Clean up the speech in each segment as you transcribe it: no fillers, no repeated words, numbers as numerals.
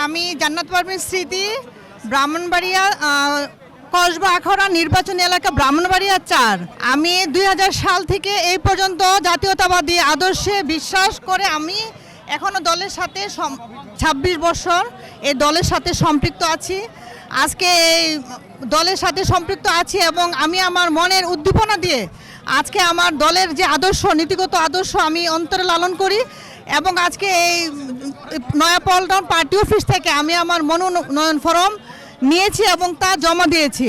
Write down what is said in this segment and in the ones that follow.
আমি জান্নাত পারভীন স্মৃতি, ব্রাহ্মণবাড়িয়া কসবা আখাউড়া নির্বাচনী এলাকা ব্রাহ্মণবাড়িয়া ৪। আমি ২০০০ সাল থেকে এই পর্যন্ত জাতীয়তাবাদী আদর্শে বিশ্বাস করে আমি এখনও দলের সাথে ২৬ বছর এই দলের সাথে সম্পৃক্ত আছি। আজকে এই দলের সাথে সম্পৃক্ত আছি এবং আমি আমার মনের উদ্দীপনা দিয়ে আজকে আমার দলের যে আদর্শ, নীতিগত আদর্শ আমি অন্তরে লালন করি এবং আজকে এই নয়াপল্টন পার্টি অফিস থেকে আমি আমার মনোনয়ন ফরম নিয়েছি এবং তা জমা দিয়েছি।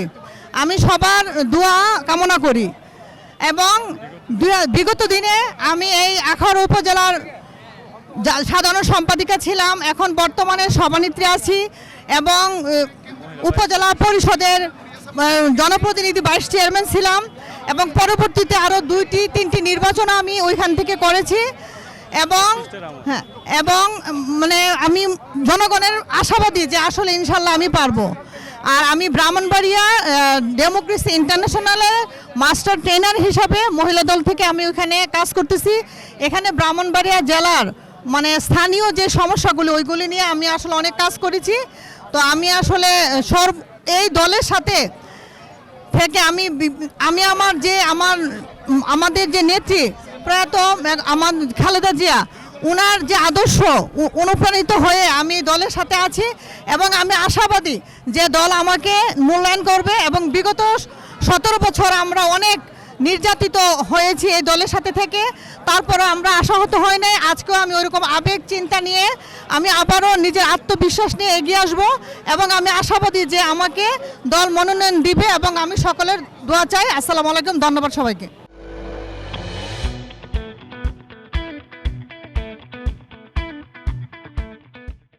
আমি সবার দোয়া কামনা করি এবং বিগত দিনে আমি এই আখাউড়া উপজেলার সাধারণ সম্পাদিকা ছিলাম, এখন বর্তমানে সভানেত্রী আছি এবং উপজেলা পরিষদের জনপ্রতিনিধি ভাইস চেয়ারম্যান ছিলাম এবং পরবর্তীতে আরও ২-৩টি নির্বাচন আমি ওইখান থেকে করেছি এবং মানে আমি জনগণের আশাবাদী যে আসলে ইনশাল্লাহ আমি পারবো। আর আমি ব্রাহ্মণবাড়িয়া ডেমোক্রেসি ইন্টারন্যাশনালে মাস্টার ট্রেনার হিসাবে মহিলা দল থেকে আমি ওইখানে কাজ করতেছি। এখানে ব্রাহ্মণবাড়িয়া জেলার মানে স্থানীয় যে সমস্যাগুলি ওইগুলি নিয়ে আমি আসলে অনেক কাজ করেছি। তো আমি আসলে এই দলের সাথে থেকে আমি আমাদের যে নেত্রী প্রয়াত আমার খালেদা জিয়া, ওনার যে আদর্শ অনুপ্রাণিত হয়ে আমি দলের সাথে আছি এবং আমি আশাবাদী যে দল আমাকে মূল্যায়ন করবে এবং বিগত ১৭ বছর আমরা অনেক নির্যাতিত হয়েছি এই দলের সাথে থেকে, তারপরে আমরা আশাহত হই নাই। আজকেও আমি ওইরকম আবেগ চিন্তা নিয়ে আমি আবারও নিজের আত্মবিশ্বাস নিয়ে এগিয়ে আসব এবং আমি আশাবাদী যে আমাকে দল মনোনয়ন দিবে এবং আমি সকলের দোয়া চাই। আসসালামু আলাইকুম, ধন্যবাদ সবাইকে।